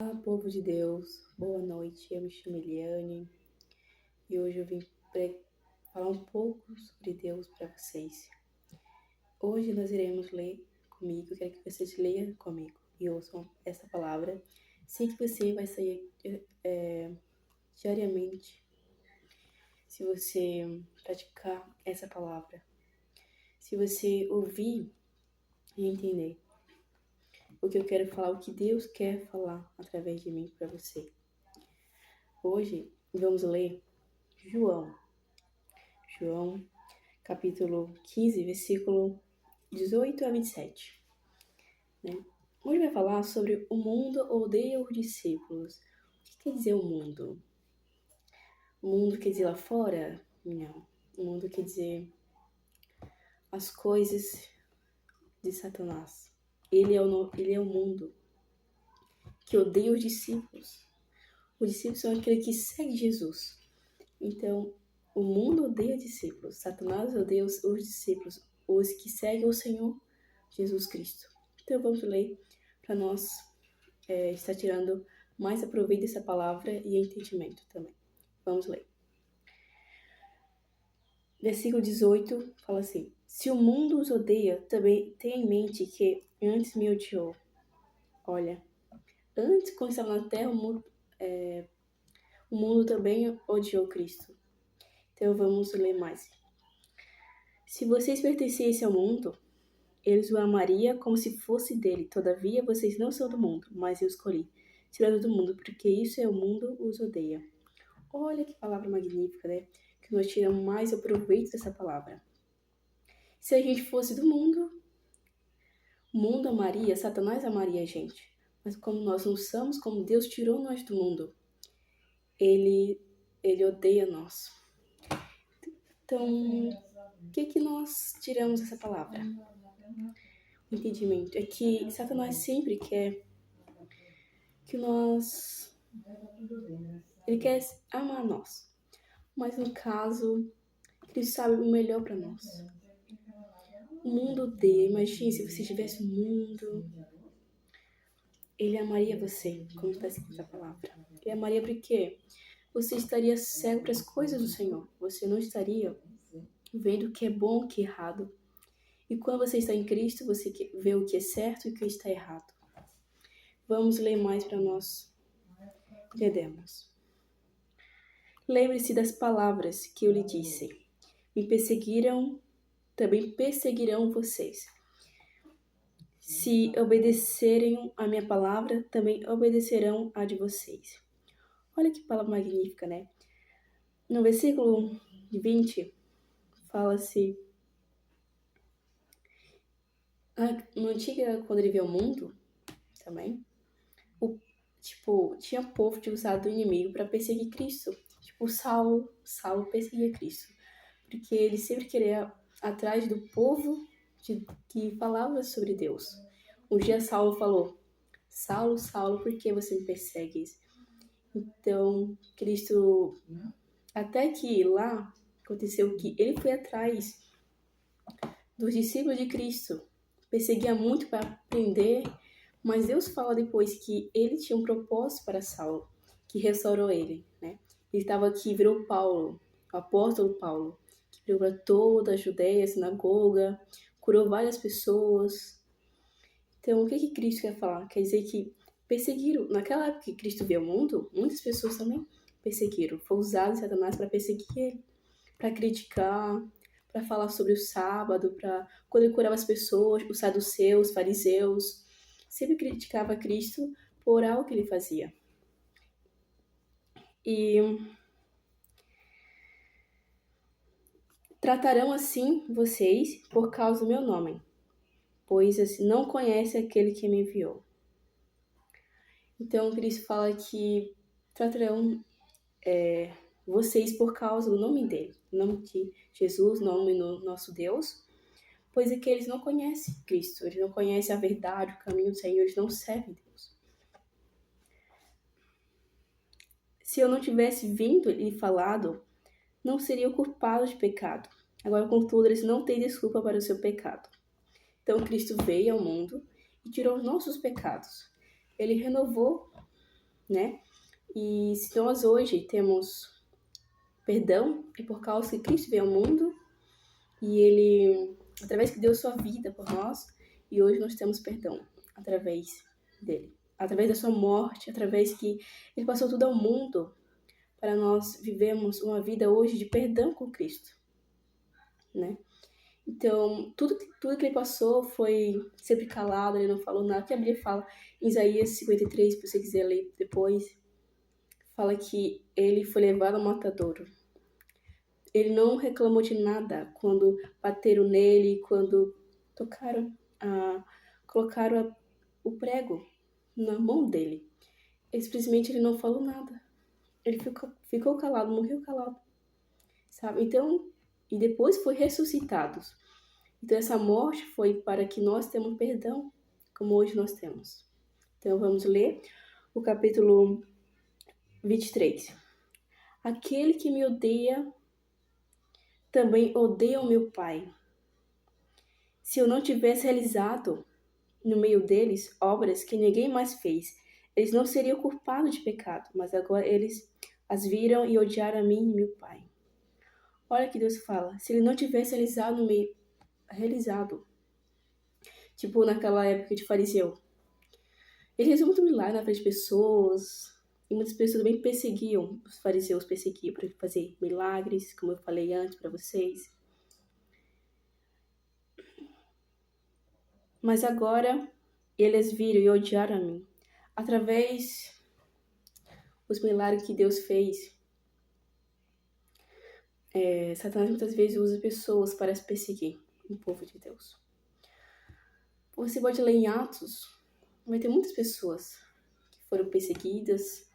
Olá, povo de Deus, boa noite. Eu me chamo Eliane e hoje eu vim falar um pouco sobre Deus para vocês. Hoje nós iremos ler comigo, quero que vocês leiam comigo e ouçam essa palavra. Sei que você vai sair diariamente se você praticar essa palavra, se você ouvir e entender o que eu quero falar, o que Deus quer falar através de mim para você. Hoje vamos ler João, capítulo 15, versículo 18 a 27. Né? Hoje vai falar sobre o mundo odeia os discípulos. O que quer dizer o mundo? O mundo quer dizer lá fora? Não. O mundo quer dizer as coisas de Satanás. Ele é o mundo que odeia os discípulos. Os discípulos são aqueles que seguem Jesus. Então, o mundo odeia discípulos. Satanás odeia os discípulos, os que seguem o Senhor Jesus Cristo. Então, vamos ler para nós estar tirando mais aproveito dessa palavra e entendimento também. Vamos ler. Versículo 18 fala assim: Se o mundo os odeia, também tenha em mente que antes me odiou. Olha, antes, quando estava na terra, o mundo também odiou Cristo. Então, vamos ler mais. Se vocês pertencessem ao mundo, eles o amaria como se fosse dele. Todavia, vocês não são do mundo, mas eu escolhi tirá-los do mundo, porque isso é o mundo os odeia. Olha que palavra magnífica, né? Que nós tiramos mais o proveito dessa palavra. Se a gente fosse do mundo, o mundo amaria, Satanás amaria a gente. Mas como nós não somos, como Deus tirou nós do mundo, Ele odeia nós. Então, o que nós tiramos dessa palavra? O entendimento é que Satanás sempre quer que ele quer amar nós. Mas no caso, Cristo sabe o melhor para nós. O mundo odeia. Imagine se você tivesse um mundo. Ele amaria você, como está escrito na palavra. Ele amaria porque você estaria cego para as coisas do Senhor. Você não estaria vendo o que é bom e o que é errado. E quando você está em Cristo, você vê o que é certo e o que está errado. Vamos ler mais para nós entendermos. Lembre-se das palavras que eu lhe disse. Me perseguiram, também perseguirão vocês. Se obedecerem a minha palavra, também obedecerão a de vocês. Olha que palavra magnífica, né? No versículo 20, fala-se... No antigo, quando ele veio ao mundo, também, tinha povo de usado do inimigo para perseguir Cristo. Saulo perseguia Cristo. Porque ele sempre queria atrás do povo que falava sobre Deus. Um dia Saulo falou: Saulo, Saulo, por que você me persegue? Então, Cristo, até que lá aconteceu que ele foi atrás dos discípulos de Cristo, perseguia muito para prender, mas Deus fala depois que ele tinha um propósito para Saulo, que restaurou ele, né? Ele estava aqui, virou Paulo, o apóstolo Paulo, que veio para toda a Judéia, a sinagoga, curou várias pessoas. Então, o que Cristo quer falar? Quer dizer que perseguiram. Naquela época que Cristo veio ao mundo, muitas pessoas também perseguiram. Foi usado Satanás para perseguir ele, para criticar, para falar sobre o sábado, para quando ele curava as pessoas, os saduceus, os fariseus, sempre criticava Cristo por algo que ele fazia. E tratarão assim vocês por causa do meu nome, pois assim, não conhecem aquele que me enviou. Então, Cristo fala que tratarão vocês por causa do nome dele, o nome de Jesus, nome do nosso Deus, pois é que eles não conhecem Cristo, eles não conhecem a verdade, o caminho do Senhor, eles não servem Deus. Se eu não tivesse vindo e falado, não seriam culpados de pecado. Agora, contudo, eles não têm desculpa para o seu pecado. Então, Cristo veio ao mundo e tirou os nossos pecados. Ele renovou né? E se nós hoje temos perdão, é por causa que Cristo veio ao mundo e ele, através que deu sua vida por nós, e hoje nós temos perdão através dele. Através da sua morte, através que ele passou tudo ao mundo para nós vivermos uma vida hoje de perdão com Cristo, né? Então, tudo que ele passou foi sempre calado, ele não falou nada. O que a Bíblia fala em Isaías 53, se você quiser ler depois, fala que ele foi levado ao matadouro. Ele não reclamou de nada quando bateram nele, quando colocaram o prego na mão dele. Simplesmente ele não falou nada. Ele ficou calado, morreu calado, sabe? Então, e depois foi ressuscitado. Então, essa morte foi para que nós tenhamos perdão, como hoje nós temos. Então, vamos ler o capítulo 23. Aquele que me odeia, também odeia o meu Pai. Se eu não tivesse realizado no meio deles obras que ninguém mais fez, eles não seriam culpados de pecado, mas agora eles as viram e odiaram a mim e meu Pai. Olha que Deus fala, se ele não tivesse realizado, tipo naquela época de fariseu, ele resolveu muito milagre na frente de pessoas, e muitas pessoas também perseguiam, os fariseus perseguiam para fazer milagres, como eu falei antes para vocês. Mas agora eles viram e odiaram a mim. Através dos milagres que Deus fez, Satanás muitas vezes usa pessoas para se perseguir o povo de Deus. Você pode ler em Atos, vai ter muitas pessoas que foram perseguidas.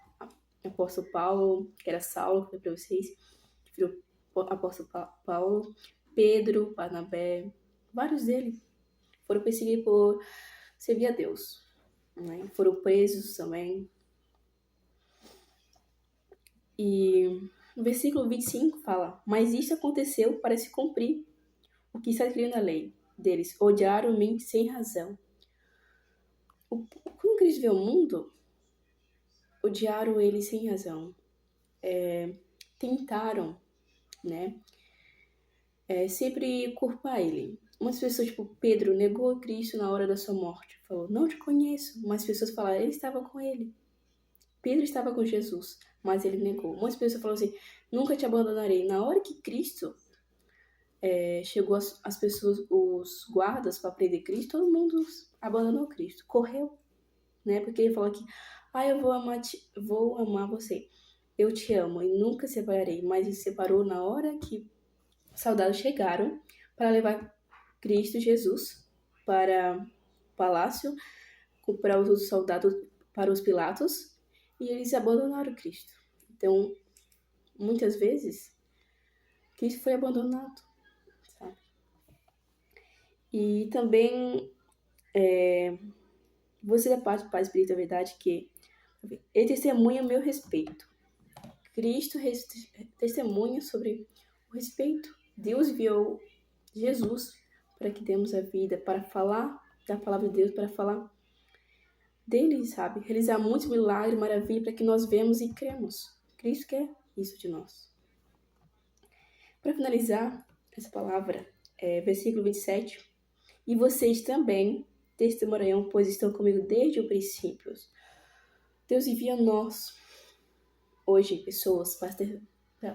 O apóstolo Paulo, que era Saulo, que foi para vocês, que virou apóstolo Paulo, Pedro, Barnabé, vários deles foram perseguidos por servir a Deus, né? Foram presos também. E no versículo 25 fala, mas isso aconteceu para se cumprir o que está escrito na lei deles, odiaram-me sem razão. Quando Cristo veio ao mundo, odiaram ele sem razão. Tentaram, né? Sempre culpar ele. Umas pessoas, tipo Pedro, negou Cristo na hora da sua morte. Falou, não te conheço. Mas pessoas falaram, ele estava com ele. Pedro estava com Jesus, mas ele negou. Muitas pessoas falaram assim, nunca te abandonarei. Na hora que Cristo chegou as pessoas, os guardas para prender Cristo, todo mundo abandonou Cristo. Correu, né? Porque ele falou que, eu vou amar você. Eu te amo e nunca separarei. Mas ele separou na hora que os soldados chegaram para levar Cristo Jesus para o palácio, para os outros soldados, para os Pilatos, e eles abandonaram Cristo. Então, muitas vezes, Cristo foi abandonado, sabe? E também, você da parte do Pai Espírito, a verdade que ele testemunha o meu respeito. Cristo testemunha sobre o respeito. Deus enviou Jesus para que demos a vida, para falar da palavra de Deus, para falar dele, sabe? Realizar muitos milagres, maravilhas, para que nós vemos e cremos. Cristo quer isso de nós. Para finalizar essa palavra, versículo 27, e vocês também testemunharão, pois estão comigo desde o princípio. Deus envia nós, hoje, pessoas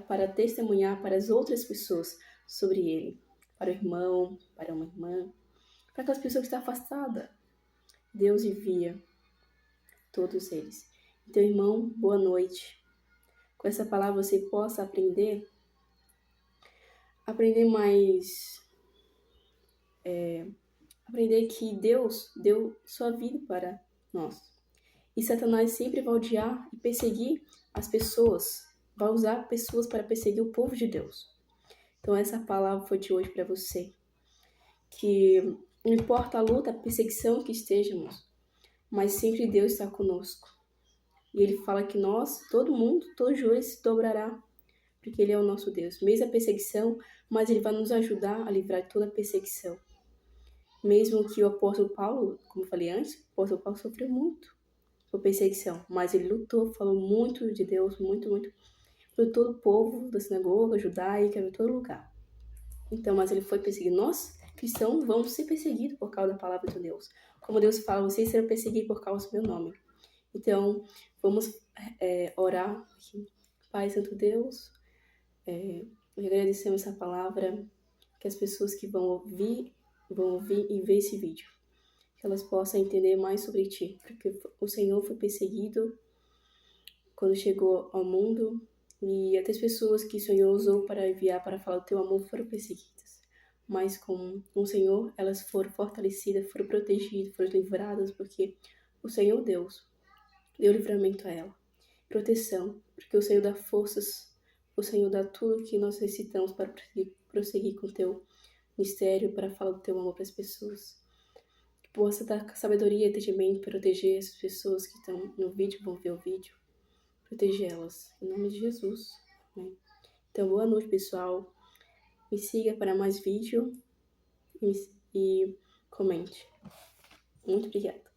para testemunhar para as outras pessoas sobre ele, para o irmão, para uma irmã, para aquelas pessoas que estão afastadas. Deus envia todos eles. Então, irmão, boa noite. Com essa palavra você possa aprender mais, aprender que Deus deu sua vida para nós. E Satanás sempre vai odiar e perseguir as pessoas, vai usar pessoas para perseguir o povo de Deus. Então essa palavra foi de hoje para você, que não importa a luta, a perseguição que estejamos, mas sempre Deus está conosco. E ele fala que nós, todo mundo, todo joelho se dobrará, porque ele é o nosso Deus. Mesmo a perseguição, mas ele vai nos ajudar a livrar de toda a perseguição. Mesmo que o apóstolo Paulo, como eu falei antes, o apóstolo Paulo sofreu muito. por perseguição, mas ele lutou, falou muito de Deus, muito, muito, para todo o povo da sinagoga judaica, em todo lugar. Então, mas ele foi perseguido. Nós, cristãos, vamos ser perseguidos por causa da palavra de Deus. Como Deus fala, vocês serão perseguidos por causa do meu nome. Então, vamos orar aqui. Pai, Santo Deus, agradecemos essa palavra, que as pessoas que vão ouvir e ver esse vídeo, que elas possam entender mais sobre Ti, porque o Senhor foi perseguido quando chegou ao mundo, e até as pessoas que o Senhor usou para enviar para falar do Teu amor foram perseguidas. Mas com o Senhor, elas foram fortalecidas, foram protegidas, foram livradas, porque o Senhor Deus deu livramento a ela, proteção, porque o Senhor dá forças, o Senhor dá tudo que nós necessitamos para prosseguir com o Teu mistério, para falar do Teu amor para as pessoas. Que possa dar sabedoria e entendimento para proteger essas pessoas que estão no vídeo, vão ver o vídeo, proteger elas, em nome de Jesus. Amém. Então, boa noite, pessoal. Me siga para mais vídeo e comente. Muito obrigada.